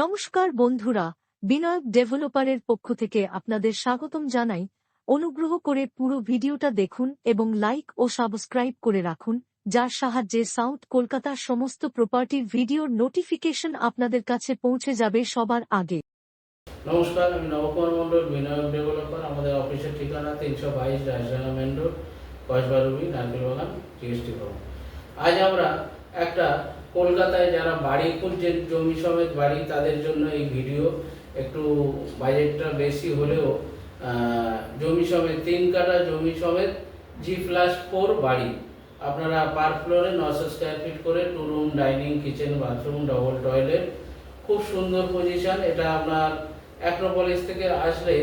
নমস্কার বন্ধুরা, বিনায়ক ডেভেলপারের পক্ষ থেকে আপনাদের স্বাগতম জানাই। অনুগ্রহ করে পুরো ভিডিওটা দেখুন এবং লাইক ও সাবস্ক্রাইব করে রাখুন, যার সাহায্যে সাউথ কলকাতার সমস্ত প্রপার্টির ভিডিওর নোটিফিকেশন আপনাদের কাছে পৌঁছে যাবে সবার আগে। নমস্কার, আমি নবকুমার মণ্ডল, বিনায়ক ডেভেলপার। আমাদের অফিসের ঠিকানা 322 রাজডাঙ্গা মেন রোড, কসবারুবি, নারকেলবাগান, জিএসটি ভবন। আজ আমরা একটা কলকাতায় যারা বাড়ি খুঁজছেন, জমি সমেত বাড়ি, তাদের জন্য এই ভিডিও। একটু বাজেটটা বেশি হলেও জমি সমেত 3 কাঠা জমি সমেত G+4 বাড়ি। আপনারা পার ফ্লোরে 900 স্কোয়ার ফিট করে 2 room, dining, kitchen, bathroom, double toilet, খুব সুন্দর পজিশন। এটা আপনার অ্যাক্রোপলিস থেকে আসলে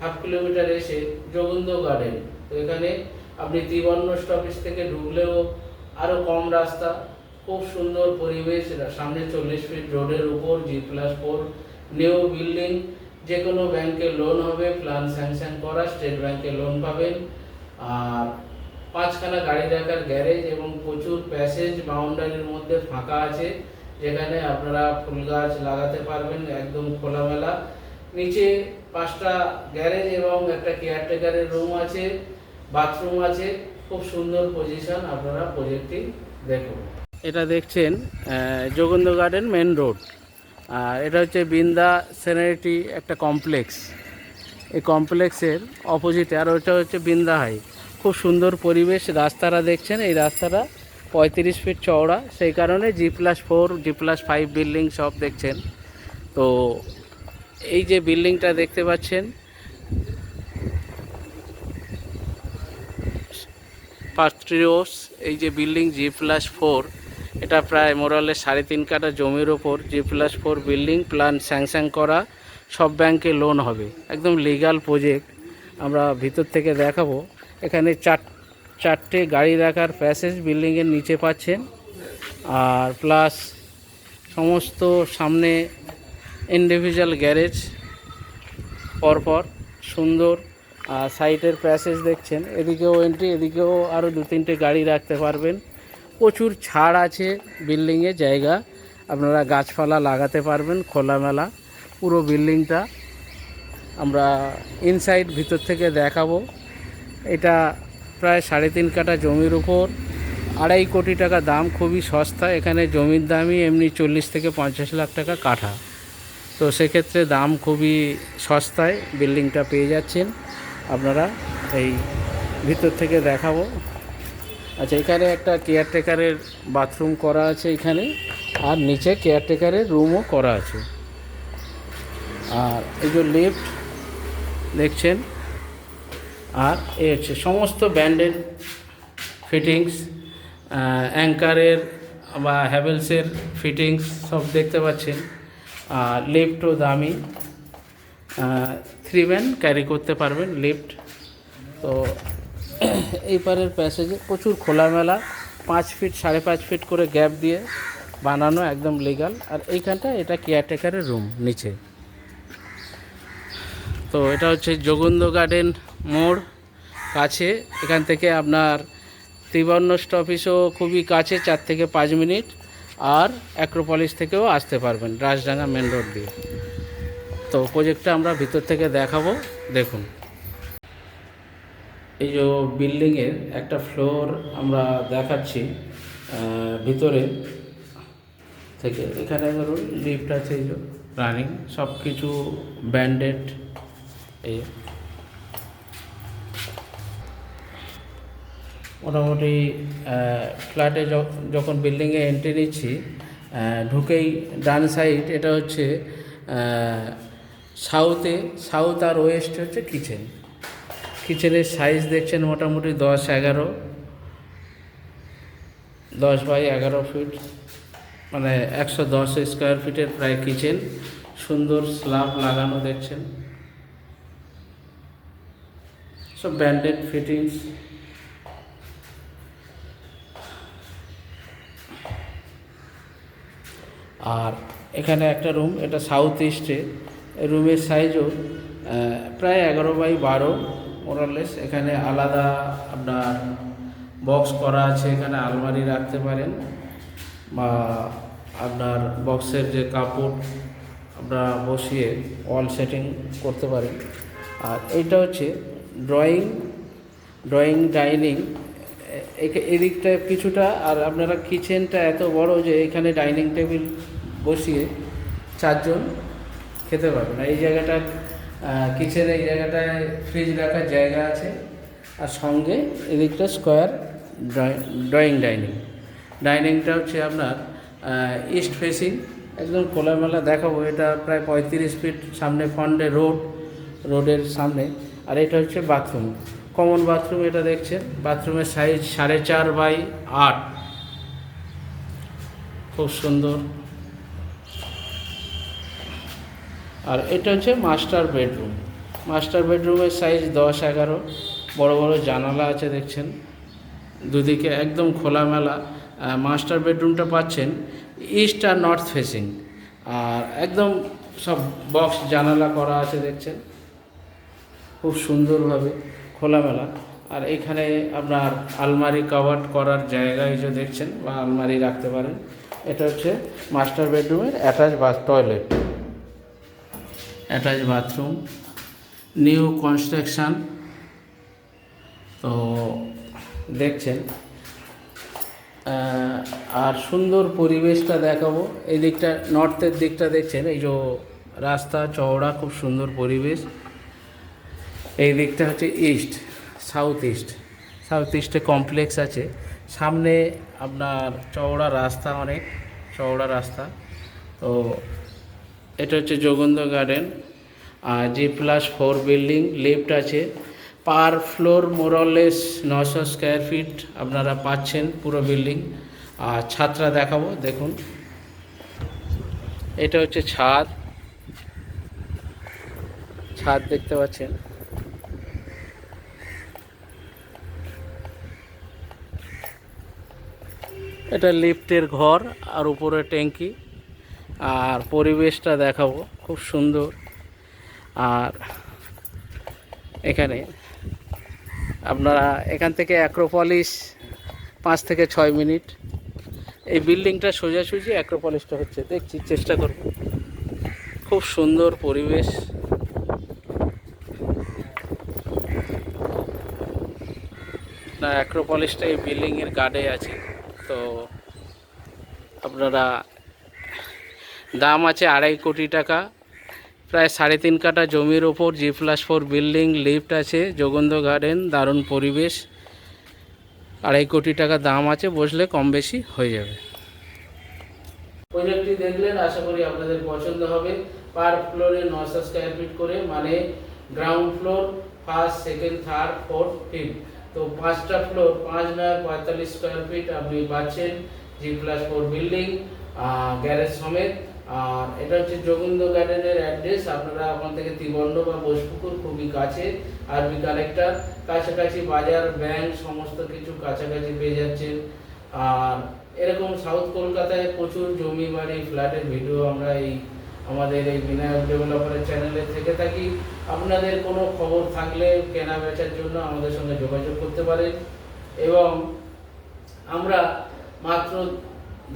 1/2 কিলোমিটার এসে যোগেন্দ্র গার্ডেন। তো এখানে আপনি ত্রিবর্ণ স্টপেজ থেকে ঢুকলেও আরও কম রাস্তা, খুব সুন্দর পরিবেশ। সামনে 40 ফিট রোডের উপর G+4 নিউ বিল্ডিং। যে কোনো ব্যাংকে লোন হবে, প্ল্যান স্যাংশন করা, স্টেট ব্যাংকে লোন পাবেন। আর 5খানা গাড়ি রাখার গ্যারেজ এবং প্রচুর প্যাসেজ বাউন্ডারির মধ্যে ফাঁকা আছে, যেখানে আপনারা ফুল গাছ লাগাতে পারবেন একদম খোলামেলা। নিচে 5টা গ্যারেজ এবং একটা কেয়ারটেকারের রুম আছে, বাথরুম আছে, খুব সুন্দর পজিশন। আপনারা প্রজেক্টটি দেখুন। এটা দেখছেন যোগেন্দ্র গার্ডেন মেন রোড, আর এটা হচ্ছে বৃন্দা সেনিটি একটা কমপ্লেক্স। এই কমপ্লেক্সের অপোজিটে আর ওটা হচ্ছে বৃন্দা হাই। খুব সুন্দর পরিবেশ। রাস্তাটা দেখছেন, এই রাস্তাটা 35 ফিট চওড়া, সেই কারণে G+4 G+5 বিল্ডিং সব দেখছেন। তো এই যে বিল্ডিংটা দেখতে পাচ্ছেন, পাত্রিওস, এই যে বিল্ডিং G+4, এটা প্রায় মোরালে 3.5 কাঠা জমির ওপর G+4 বিল্ডিং, প্ল্যান স্যাংশন করা, সব ব্যাংকে লোন হবে, একদম লিগাল প্রজেক্ট। আমরা ভিতর থেকে দেখাবো। এখানে চারটে গাড়ি রাখার প্যাসেজ বিল্ডিংয়ের নিচে পাচ্ছেন, আর প্লাস সমস্ত সামনে ইন্ডিভিজুয়াল গ্যারেজ পরপর সুন্দর। আর সাইডের প্যাসেজ দেখছেন, এদিকেও এন্ট্রি, এদিকেও আরও 2-3টে গাড়ি রাখতে পারবেন। প্রচুর ছাড় আছে বিল্ডিংয়ে, জায়গা আপনারা গাছপালা লাগাতে পারবেন খোলামেলা। পুরো বিল্ডিংটা আমরা ইনসাইড ভিতর থেকে দেখাবো। এটা প্রায় 3.5 কাঠা জমির উপর 2.5 কোটি টাকা দাম, খুবই সস্তা। এখানে জমির দামই এমনি 40 থেকে 50 লাখ টাকা কাঠা। তো সেক্ষেত্রে দাম খুবই সস্তায় বিল্ডিংটা পেয়ে যাচ্ছেন আপনারা। এই ভিতর থেকে দেখাবো। আচ্ছা, এখানে একটা কেয়ারটেকারের বাথরুম করা আছে এখানে, আর নিচে কেয়ারটেকারের রুমও করা আছে। আর এই যে লিফট দেখছেন, আর এ হচ্ছে সমস্ত ব্যান্ডেড ফিটিংস, অ্যাঙ্কারের বা হ্যাভেলসের ফিটিংস সব দেখতে পাচ্ছেন। আর লিফটও দামি, 3 ম্যান ক্যারি করতে পারবেন লিফট। তো এই পারের প্যাসেজে প্রচুর খোলামেলা, 5 ফিট 5.5 ফিট করে গ্যাপ দিয়ে বানানো, একদম লিগাল। আর এইখানটা এটা কেয়ারটেকারের রুম নিচে। তো এটা হচ্ছে যোগেন্দ্র গার্ডেন মোড় কাছে। এখান থেকে আপনার ত্রিবর্ণ স্টপেজও খুবই কাছে, 4 থেকে 5 মিনিট। আর অ্যাক্রোপলিস থেকেও আসতে পারবেন রাজডাঙ্গা মেন রোড দিয়ে। তো প্রজেক্টটা আমরা ভিতর থেকে দেখাবো, দেখুন। এই যে বিল্ডিংয়ের একটা ফ্লোর আমরা দেখাচ্ছি ভিতরে থেকে। এখানে ধরুন লিফট আছে, এই যে রানিং, সব কিছু ব্যান্ডেড। এই মোটামুটি ফ্ল্যাটে যখন বিল্ডিংয়ে এন্ট্রি নিচ্ছি, ঢুকেই ডান সাইড, এটা হচ্ছে সাউথ আর ওয়েস্ট হচ্ছে কিচেন। কিচেনের সাইজ দেখছেন মোটামুটি 10 বাই 11 ফিট, মানে 110 স্কোয়ার ফিটের প্রায় কিচেন। সুন্দর স্ল্যাব লাগানো দেখছেন, সব ব্যান্ডেড ফিটিংস। আর এখানে একটা রুম, এটা সাউথ ইস্টে। রুমের সাইজও প্রায় 11 বাই 12 মোরালেস। এখানে আলাদা আপনার বক্স করা আছে, এখানে আলমারি রাখতে পারেন, বা আপনার বক্সের যে কাপড় আপনারা বসিয়ে ওয়াল সেটিং করতে পারেন। আর এইটা হচ্ছে ড্রয়িং ডাইনিং, এদিকটা কিছুটা। আর আপনারা কিচেনটা এত বড় যে এখানে ডাইনিং টেবিল বসিয়ে 4 জন খেতে পারবেন। এই জায়গাটা কিচেনে, এই জায়গাটায় ফ্রিজ রাখার জায়গা আছে। আর সঙ্গে এদিকটা স্কোয়ার ডাইনিংটা হচ্ছে আপনার ইস্ট ফেসিং, একদম খোলামেলা দেখাবো। এটা প্রায় 35 ফিট সামনে ফ্রন্টে রোডের সামনে। আর এটা হচ্ছে বাথরুম, কমন বাথরুম। এটা দেখছেন বাথরুমের সাইজ 4.5 বাই 8, খুব সুন্দর। আর এটা হচ্ছে মাস্টার বেডরুমের সাইজ 10-11, বড় বড় জানালা আছে দেখছেন দুদিকে, একদম খোলামেলা। মাস্টার বেডরুমটা পাচ্ছেন ইস্ট আর নর্থ ফেসিং, আর একদম সব বক্স জানালা করা আছে দেখছেন, খুব সুন্দরভাবে খোলামেলা। আর এখানে আপনার আলমারি কাভার্ড করার জায়গা এই যে দেখছেন, বা আলমারি রাখতে পারেন। এটা হচ্ছে মাস্টার বেডরুমের অ্যাটাচ বাথরুম, নিউ কনস্ট্রাকশান। তো দেখছেন, আর সুন্দর পরিবেশটা দেখাবো। এই দিকটা নর্থের দিকটা দেখছেন, এই যে রাস্তা চওড়া, খুব সুন্দর পরিবেশ। এই দিকটা হচ্ছে সাউথ ইস্টে কমপ্লেক্স আছে। সামনে আপনার চওড়া রাস্তা, অনেক চওড়া রাস্তা। তো এটা হচ্ছে যোগেন্দ্র গার্ডেন, আর G+4 বিল্ডিং, লিফট আছে। পার ফ্লোর মোরলেস 900 স্কোয়ার ফিট আপনারা পাচ্ছেন পুরো বিল্ডিং। আর ছাদটা দেখাবো, দেখুন এটা হচ্ছে ছাদ দেখতে পাচ্ছেন। এটা লিফটের ঘর, আর উপরে ট্যাঙ্কি। আর পরিবেশটা দেখাবো, খুব সুন্দর। আর এখানে আপনারা এখান থেকে অ্যাক্রোপলিস 5 থেকে 6 মিনিট। এই বিল্ডিংটা সোজাসুজি অ্যাক্রোপলিসটা হচ্ছে, দেখছি চেষ্টা করব। খুব সুন্দর পরিবেশ। না, অ্যাক্রোপলিসটা এই বিল্ডিংয়ের গার্ডে আছে। তো আপনারা, দাম আছে 2.5 কোটি টাকা, প্রায় 3.5 কাঠা জমির ওপর, G+4 বিল্ডিং, লিফট আছে, যোগেন্দ্র গার্ডেন, দারুণ পরিবেশ। 2.5 কোটি টাকা দাম আছে, বসলে কম বেশি হয়ে যাবে। প্রজেক্টটি দেখলেন, আশা করি আপনাদের পছন্দ হবে। পার ফ্লোরে 900 স্কোয়ার ফিট করে, মানে ground floor, first, second, third, fourth, fifth. তো 5টা ফ্লোর, 5×45 স্কোয়ার ফিট আপনি পাচ্ছেন। G+4 বিল্ডিং, গ্যারেজ সমেত। আর এটা হচ্ছে যোগেন্দ্র গার্ডেনের অ্যাড্রেস। আপনারা ওখান থেকে ত্রিবন্ধ বা বোসপুকুর খুবই কাছে, আরবি কালেক্টর কাছাকাছি, বাজার, ব্যাংক, সমস্ত কিছু কাছাকাছি পেয়ে যাচ্ছেন। আর এরকম সাউথ কলকাতায় প্রচুর জমি বাড়ি ফ্ল্যাটের ভিডিও আমরা আমাদের এই বিনায়ক ডেভেলপারের চ্যানেলে থেকে থাকি। আপনাদের কোনো খবর থাকলে কেনা বেচার জন্য আমাদের সঙ্গে যোগাযোগ করতে পারেন। এবং আমরা মাত্র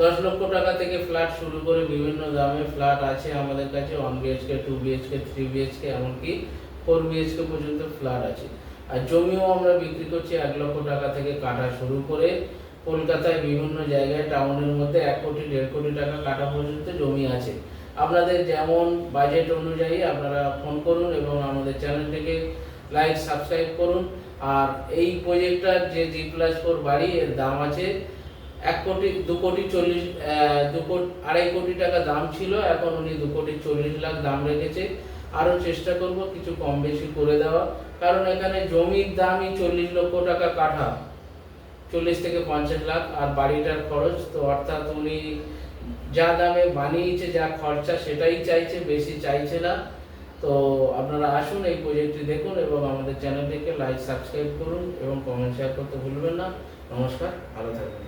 10 লক্ষ টাকা থেকে ফ্ল্যাট শুরু করে বিভিন্ন দামে ফ্ল্যাট আছে আমাদের কাছে। 1 BHK, 2 BHK, 3 BHK, এমনকি 4 BHK পর্যন্ত ফ্ল্যাট আছে। আর জমিও আমরা বিক্রি করছি 1 লক্ষ টাকা থেকে কাটা শুরু করে। কলকাতায় বিভিন্ন জায়গায় টাউনের মধ্যে 1 কোটি 1.5 কোটি টাকা কাটা পর্যন্ত জমি আছে। আপনাদের যেমন বাজেট অনুযায়ী আপনারা ফোন করুন এবং আমাদের চ্যানেলটিকে লাইক, সাবস্ক্রাইব করুন। আর এই প্রজেক্টটার যে G+4 বাড়ি, এর দাম আছে 2.40 কোটি টাকা দাম ছিল, এখন উনি 2.40 লাখ দাম রেখেছে। আরও চেষ্টা করব কিছু কম বেশি করে দেওয়া, কারণ এখানে জমির দামই 40 লক্ষ টাকা কাঠা, 40 থেকে 50 লাখ। আর বাড়িটার খরচ তো, অর্থাৎ উনি যা দামে বানিয়েছে, যা খরচা, সেটাই চাইছে, বেশি চাইছে না। তো আপনারা আসুন, এই প্রজেক্টটি দেখুন এবং আমাদের চ্যানেলটিকে লাইক, সাবস্ক্রাইব করুন এবং কমেন্ট শেয়ার করতে ভুলবেন না। নমস্কার, ভালো থাকবেন।